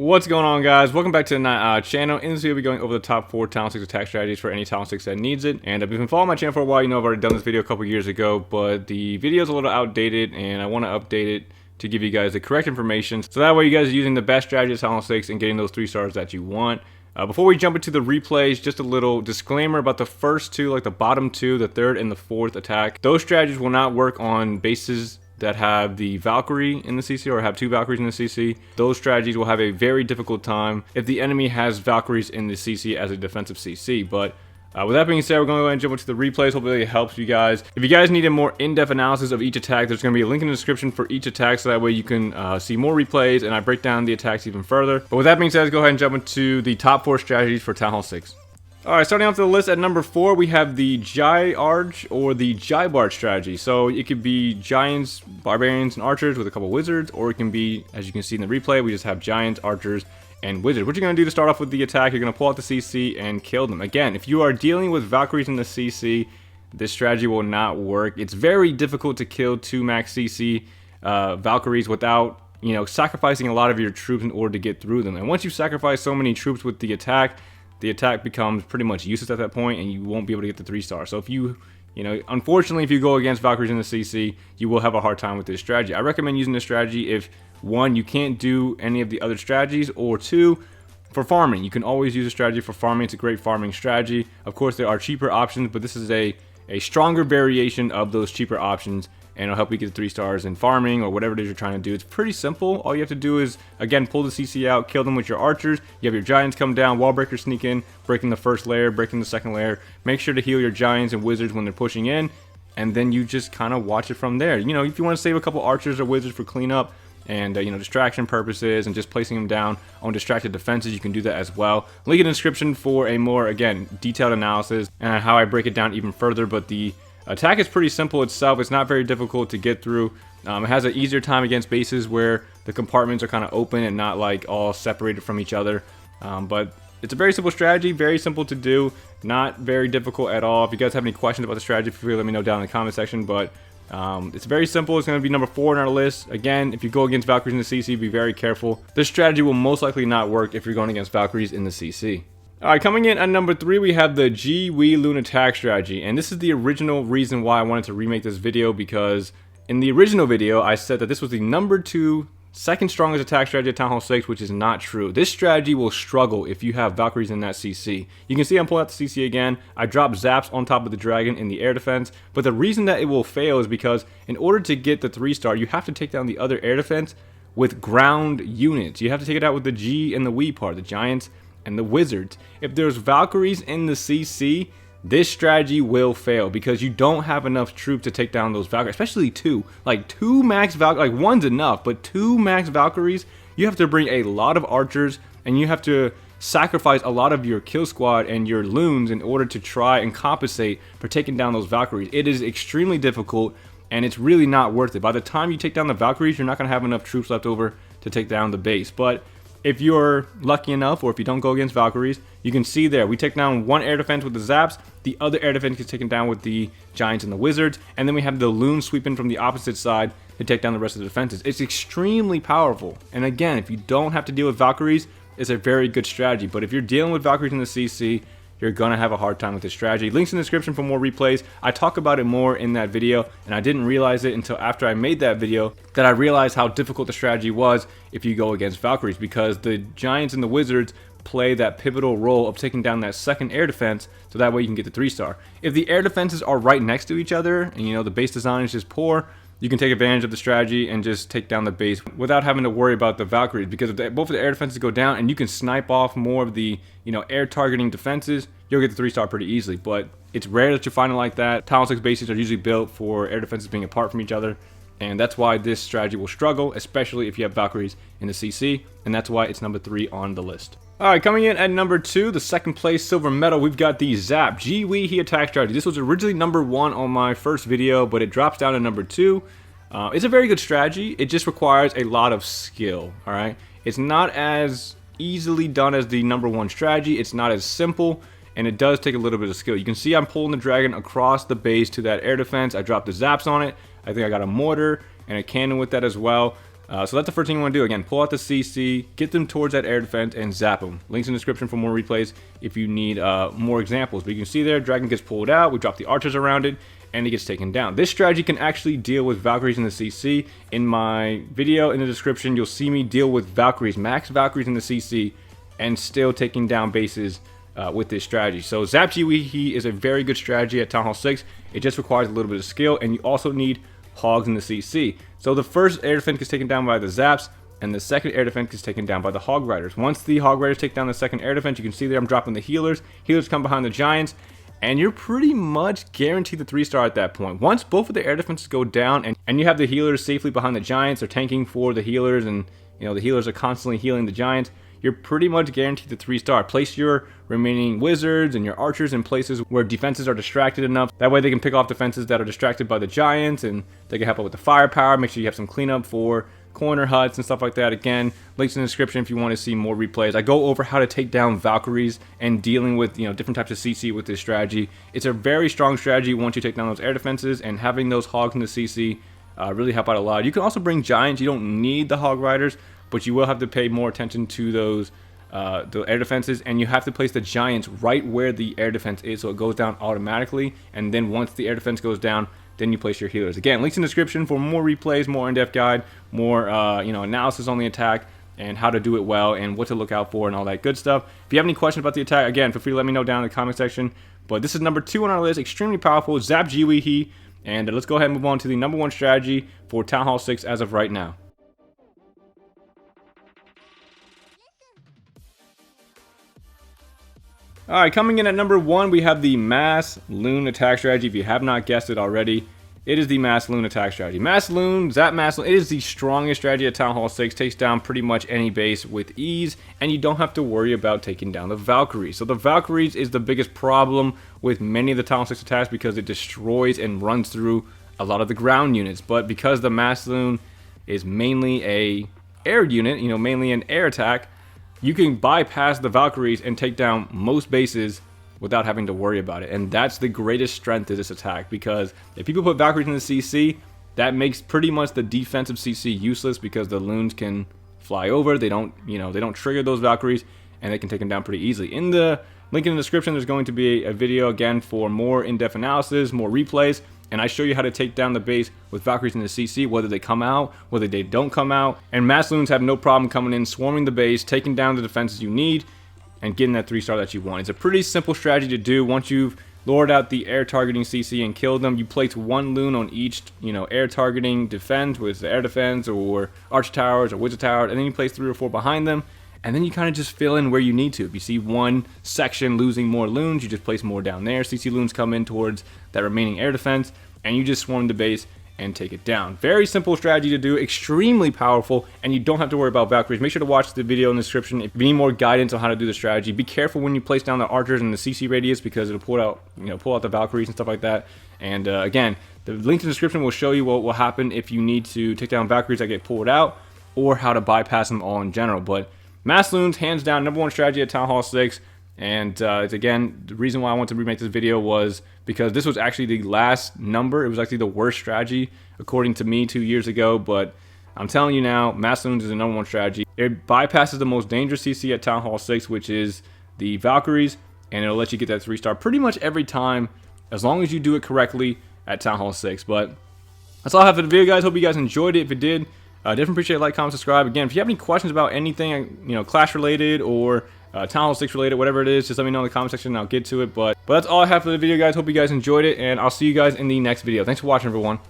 What's going on, guys? Welcome back to the Nightowl channel. In this video, we'll be going over the top 4 Talent 6 attack strategies for any Talent 6 that needs it. And if you've been following my channel for a while, you know I've already done this video a couple years ago, but the video is a little outdated and I want to update it to give you guys the correct information. So that way you guys are using the best strategy of Talent 6 and getting those 3 stars that you want. Before we jump into the replays, just a little disclaimer about the first 2, like the bottom 2, the 3rd and the 4th attack. Those strategies will not work on bases that have the Valkyrie in the CC or have 2 Valkyries in the CC. Those strategies will have a very difficult time if the enemy has Valkyries in the CC as a defensive CC. But with that being said, we're going to go ahead and jump into the replays. Hopefully it helps you guys. If you guys need a more in-depth analysis of each attack, there's going to be a link in the description for each attack, so that way you can see more replays and I break down the attacks even further. But with that being said, let's go ahead and jump into the top 4 strategies for Town Hall 6. Alright, starting off the list at number 4, we have the Ghabar or the Ghabar strategy. So it could be Giants, Barbarians, and Archers with a couple Wizards, or it can be, as you can see in the replay, we just have Giants, Archers, and Wizards. What you're going to do to start off with the attack, you're going to pull out the CC and kill them. Again, if you are dealing with Valkyries in the CC, this strategy will not work. It's very difficult to kill 2 max CC Valkyries without, sacrificing a lot of your troops in order to get through them. And once you sacrifice so many troops with the attack becomes pretty much useless at that point, and you won't be able to get the 3 stars. So if unfortunately, if you go against Valkyries in the CC, you will have a hard time with this strategy. I recommend using this strategy if, 1, you can't do any of the other strategies, or 2, for farming. You can always use a strategy for farming. It's a great farming strategy. Of course, there are cheaper options, but this is a stronger variation of those cheaper options, and it'll help you get the 3 stars in farming or whatever it is you're trying to do. It's pretty simple. All you have to do is, again, pull the CC out, kill them with your archers. You have your giants come down, wall breakers sneak in, breaking the first layer, breaking the second layer. Make sure to heal your giants and wizards when they're pushing in, and then you just kind of watch it from there. If you want to save a couple archers or wizards for cleanup and distraction purposes and just placing them down on distracted defenses, you can do that as well. Link in the description for a more, again, detailed analysis and how I break it down even further. But the attack is pretty simple itself. It's not very difficult to get through. It has an easier time against bases where the compartments are kind of open and not like all separated from each other. But it's a very simple strategy, very simple to do, not very difficult at all. If you guys have any questions about the strategy, feel free to let me know down in the comment section. But it's very simple. It's going to be number 4 on our list. Again, if you go against Valkyries in the CC, be very careful. This strategy will most likely not work if you're going against Valkyries in the CC. Alright, coming in at number 3, we have the Gwe Loon attack strategy. And this is the original reason why I wanted to remake this video, because in the original video, I said that this was the number 2 second strongest attack strategy at Town Hall 6, which is not true. This strategy will struggle if you have Valkyries in that CC. You can see I'm pulling out the CC again. I dropped Zaps on top of the dragon in the air defense, but the reason that it will fail is because in order to get the 3 star, you have to take down the other air defense with ground units. You have to take it out with the G and the We part, the Giants and the Wizards. If there's Valkyries in the CC, this strategy will fail because you don't have enough troops to take down those Valkyries, especially 2. Like 2 max Valkyries, like 1's enough, but 2 max Valkyries, you have to bring a lot of archers and you have to sacrifice a lot of your kill squad and your loons in order to try and compensate for taking down those Valkyries. It is extremely difficult and it's really not worth it. By the time you take down the Valkyries, you're not going to have enough troops left over to take down the base. But if you're lucky enough, or if you don't go against Valkyries, you can see there, we take down 1 air defense with the Zaps, the other air defense gets taken down with the Giants and the Wizards, and then we have the Loon sweeping from the opposite side to take down the rest of the defenses. It's extremely powerful, and again, if you don't have to deal with Valkyries, it's a very good strategy. But if you're dealing with Valkyries in the CC, you're gonna have a hard time with this strategy. Links in the description for more replays. I talk about it more in that video, and I didn't realize it until after I made that video that I realized how difficult the strategy was if you go against Valkyries, because the Giants and the Wizards play that pivotal role of taking down that second air defense, so that way you can get the 3 star. If the air defenses are right next to each other and the base design is just poor, you can take advantage of the strategy and just take down the base without having to worry about the Valkyries, because if both of the air defenses go down and you can snipe off more of the air targeting defenses, you'll get the 3 star pretty easily. But it's rare that you find it like that. Talent 6 bases are usually built for air defenses being apart from each other, and that's why this strategy will struggle, especially if you have Valkyries in the CC, and that's why it's number 3 on the list. Alright, coming in at number 2, the second place silver medal, we've got the Zap He attack strategy. This was originally number 1 on my first video, but it drops down to number 2. It's a very good strategy. It just requires a lot of skill. Alright, it's not as easily done as the number 1 strategy. It's not as simple, and it does take a little bit of skill. You can see I'm pulling the dragon across the base to that air defense. I dropped the Zaps on it. I think I got a mortar and a cannon with that as well. So that's the first thing you want to do. Again, pull out the CC, get them towards that air defense, and zap them. Links in the description for more replays if you need more examples. But you can see there, dragon gets pulled out, we drop the archers around it, and it gets taken down. This strategy can actually deal with Valkyries in the CC. In my video in the description, you'll see me deal with Valkyries, max Valkyries in the CC, and still taking down bases with this strategy. So Zap He is a very good strategy at Town Hall 6. It just requires a little bit of skill, and you also need hogs in the CC. So the first air defense is taken down by the Zaps, and the second air defense is taken down by the Hog Riders. Once the Hog Riders take down the second air defense, you can see there I'm dropping the healers. Healers come behind the Giants, and you're pretty much guaranteed the 3-star at that point. Once both of the air defenses go down, and you have the healers safely behind the Giants, or tanking for the healers, and the healers are constantly healing the Giants, you're pretty much guaranteed the 3-star. Place your remaining wizards and your archers in places where defenses are distracted enough. That way they can pick off defenses that are distracted by the Giants, and they can help out with the firepower. Make sure you have some cleanup for corner huts and stuff like that. Again, links in the description if you want to see more replays. I go over how to take down Valkyries and dealing with different types of CC with this strategy. It's a very strong strategy once you take down those air defenses, and having those hogs in the CC really help out a lot. You can also bring Giants. You don't need the Hog Riders, but you will have to pay more attention to those the air defenses, and you have to place the Giants right where the air defense is so it goes down automatically. And then once the air defense goes down, then you place your healers. Again, links in the description for more replays, more in-depth guide, more analysis on the attack and how to do it well and what to look out for and all that good stuff. If you have any questions about the attack, again, feel free to let me know down in the comment section. But this is number 2 on our list, extremely powerful, Zap He. And let's go ahead and move on to the number 1 strategy for Town Hall 6 as of right now. Alright, coming in at number 1, we have the Mass Loon attack strategy. If you have not guessed it already, it is the Mass Loon attack strategy. Mass Loon, Zap Mass Loon, it is the strongest strategy at Town Hall 6. Takes down pretty much any base with ease, and you don't have to worry about taking down the Valkyries. So the Valkyries is the biggest problem with many of the Town Hall 6 attacks because it destroys and runs through a lot of the ground units. But because the Mass Loon is mainly a air unit, mainly an air attack, you can bypass the Valkyries and take down most bases without having to worry about it. And that's the greatest strength of this attack, because if people put Valkyries in the CC, that makes pretty much the defensive CC useless because the Loons can fly over. They don't trigger those Valkyries, and they can take them down pretty easily. In the link in the description, there's going to be a video again for more in-depth analysis, more replays, and I show you how to take down the base with Valkyries in the CC, whether they come out, whether they don't come out. And Mass Loons have no problem coming in, swarming the base, taking down the defenses you need, and getting that 3-star that you want. It's a pretty simple strategy to do. Once you've lured out the air targeting CC and killed them, you place 1 Loon on each, air targeting defense, with the air defense or archer towers or wizard towers, and then you place 3 or 4 behind them. And then you kind of just fill in where you need to. If you see one section losing more Loons, you just place more down there. CC Loons come in towards that remaining air defense, and you just swarm the base and take it down. Very simple strategy to do, extremely powerful, and you don't have to worry about Valkyries. Make sure to watch the video in the description if you need more guidance on how to do the strategy. Be careful when you place down the archers in the CC radius because it'll pull out the Valkyries and stuff like that. And again, the link in the description will show you what will happen if you need to take down Valkyries that get pulled out, or how to bypass them all in general. But Mass Loons, hands down, number 1 strategy at Town Hall 6. And it's again, the reason why I wanted to remake this video was because this was actually the last number. It was actually the worst strategy, according to me, 2 years ago. But I'm telling you now, Mass Loons is the number 1 strategy. It bypasses the most dangerous CC at Town Hall 6, which is the Valkyries, and it'll let you get that 3-star pretty much every time, as long as you do it correctly at Town Hall 6. But that's all I have for the video, guys. Hope you guys enjoyed it. If you did, definitely appreciate a like, comment, subscribe. Again, if you have any questions about anything, Clash related or Town Hall 6 related, whatever it is, just let me know in the comment section and I'll get to it. But that's all I have for the video, guys. Hope you guys enjoyed it, and I'll see you guys in the next video. Thanks for watching, everyone.